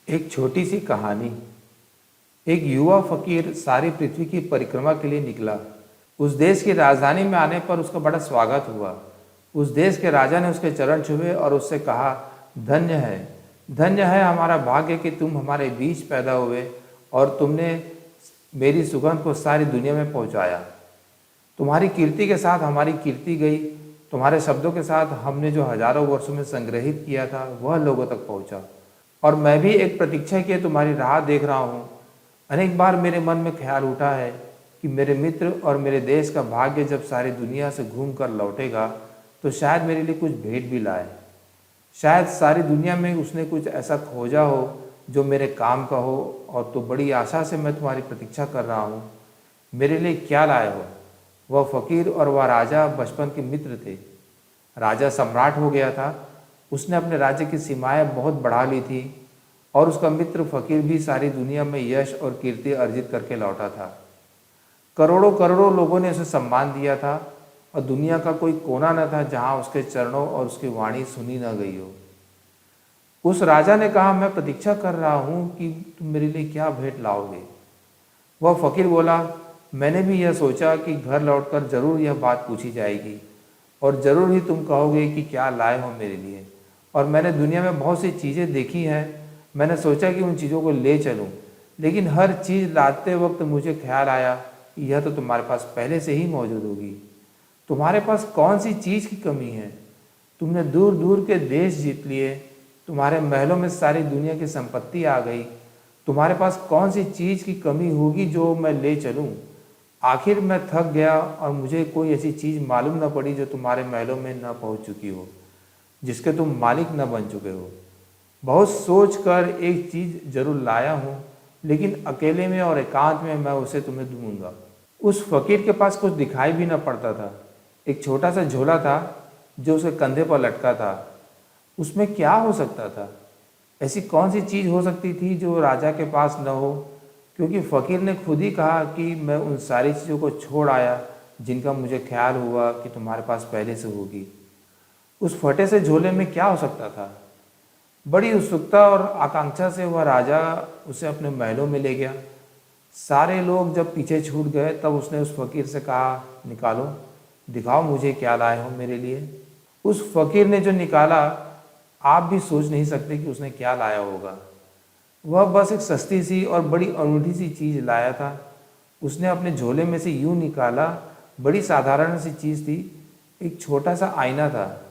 एक छोटी सी कहानी। एक युवा फकीर सारी पृथ्वी की परिक्रमा के लिए निकला। उस देश की राजधानी में आने पर उसका बड़ा स्वागत हुआ। उस देश के राजा ने उसके चरण छुए और उससे कहा, धन्य है हमारा भाग्य कि तुम हमारे बीच पैदा हुए और तुमने मेरी सुगंध को सारी दुनिया में पहुंचाया। तुम्हारी कीर्ति के साथ हमारी कीर्ति गई, तुम्हारे शब्दों के साथ हमने जो हजारों वर्षों में संग्रहित किया था वह लोगों तक पहुंचा। और मैं भी एक प्रतीक्षा किए तुम्हारी राह देख रहा हूँ। अनेक बार मेरे मन में ख्याल उठा है कि मेरे मित्र और मेरे देश का भाग्य जब सारी दुनिया से घूम कर लौटेगा तो शायद मेरे लिए कुछ भेंट भी लाए। शायद सारी दुनिया में उसने कुछ ऐसा खोजा हो जो मेरे काम का हो। और तो बड़ी आशा से मैं तुम्हारी प्रतीक्षा कर रहा हूँ। मेरे लिए क्या लाए हो? वह फकीर और वह राजा बचपन के मित्र थे। राजा सम्राट हो गया था। उसने अपने राज्य की सीमाएं बहुत बढ़ा ली थी और उसका मित्र फकीर भी सारी दुनिया में यश और कीर्ति अर्जित करके लौटा था। करोड़ों करोड़ों लोगों ने उसे सम्मान दिया था और दुनिया का कोई कोना न था जहां उसके चरणों और उसकी वाणी सुनी न गई हो। उस राजा ने कहा, मैं प्रतीक्षा कर रहा हूं कि तुम मेरे लिए क्या भेंट लाओगे। वह फकीर बोला, मैंने भी यह सोचा कि घर लौटकर जरूर यह बात पूछी जाएगी और जरूर ही तुम कहोगे कि क्या लाए हो मेरे लिए। और मैंने दुनिया में बहुत सी चीज़ें देखी हैं। मैंने सोचा कि उन चीज़ों को ले चलूं, लेकिन हर चीज़ लाते वक्त मुझे ख्याल आया कि यह तो तुम्हारे पास पहले से ही मौजूद होगी। तुम्हारे पास कौन सी चीज़ की कमी है? तुमने दूर दूर के देश जीत लिए, तुम्हारे महलों में सारी दुनिया की संपत्ति आ गई। तुम्हारे पास कौन सी चीज़ की कमी होगी जो मैं ले चलूँ? आखिर मैं थक गया और मुझे कोई ऐसी चीज़ मालूम न पड़ी जो तुम्हारे महलों में न पहुँच चुकी हो, जिसके तुम मालिक न बन चुके हो। बहुत सोच कर एक चीज़ जरूर लाया हूँ, लेकिन अकेले में और एकांत में मैं उसे तुम्हें दूंगा। उस फकीर के पास कुछ दिखाई भी न पड़ता था। एक छोटा सा झोला था जो उसके कंधे पर लटका था। उसमें क्या हो सकता था? ऐसी कौन सी चीज़ हो सकती थी जो राजा के पास न हो? क्योंकि फ़कीर ने खुद ही कहा कि मैं उन सारी चीज़ों को छोड़ आया जिनका मुझे ख्याल हुआ कि तुम्हारे पास पहले से होगी। उस फटे से झोले में क्या हो सकता था? बड़ी उत्सुकता और आकांक्षा से वह राजा उसे अपने महलों में ले गया। सारे लोग जब पीछे छूट गए तब उसने उस फकीर से कहा, निकालो, दिखाओ मुझे क्या लाए हो मेरे लिए। उस फकीर ने जो निकाला, आप भी सोच नहीं सकते कि उसने क्या लाया होगा। वह बस एक सस्ती सी और बड़ी अनूठी सी चीज़ लाया था। उसने अपने झोले में से यूं निकाला, बड़ी साधारण सी चीज़ थी। एक छोटा सा आईना था,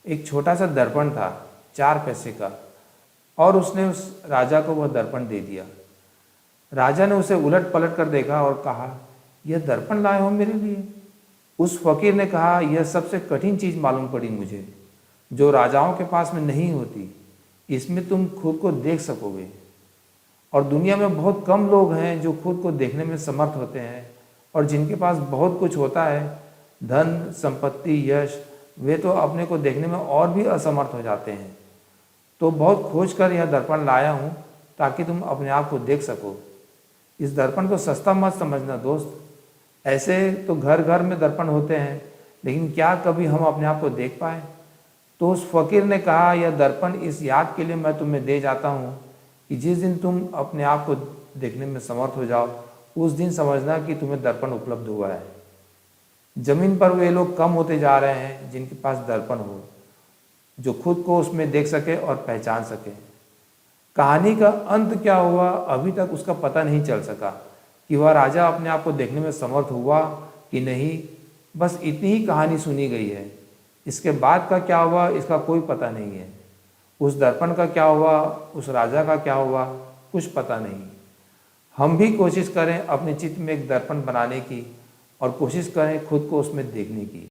एक छोटा सा दर्पण था, 4 पैसे का। और उसने उस राजा को वह दर्पण दे दिया। राजा ने उसे उलट पलट कर देखा और कहा, यह दर्पण लाए हो मेरे लिए? उस फकीर ने कहा, यह सबसे कठिन चीज़ मालूम पड़ी मुझे, जो राजाओं के पास में नहीं होती। इसमें तुम खुद को देख सकोगे। और दुनिया में बहुत कम लोग हैं जो खुद को देखने में समर्थ होते हैं, और जिनके पास बहुत कुछ होता है, धन, संपत्ति, यश, वे तो अपने को देखने में और भी असमर्थ हो जाते हैं। तो बहुत खोज कर यह दर्पण लाया हूँ ताकि तुम अपने आप को देख सको। इस दर्पण को सस्ता मत समझना दोस्त। ऐसे तो घर घर में दर्पण होते हैं, लेकिन क्या कभी हम अपने आप को देख पाए? तो उस फकीर ने कहा, यह दर्पण इस याद के लिए मैं तुम्हें दे जाता हूँ कि जिस दिन तुम अपने आप को देखने में समर्थ हो जाओ, उस दिन समझना कि तुम्हें दर्पण उपलब्ध हुआ है। जमीन पर वे लोग कम होते जा रहे हैं जिनके पास दर्पण हो, जो खुद को उसमें देख सके और पहचान सके। कहानी का अंत क्या हुआ अभी तक उसका पता नहीं चल सका कि वह राजा अपने आप को देखने में समर्थ हुआ कि नहीं। बस इतनी ही कहानी सुनी गई है। इसके बाद का क्या हुआ इसका कोई पता नहीं है। उस दर्पण का क्या हुआ, उस राजा का क्या हुआ, कुछ पता नहीं। हम भी कोशिश करें अपने चित्त में एक दर्पण बनाने की, और कोशिश करें खुद को उसमें देखने की।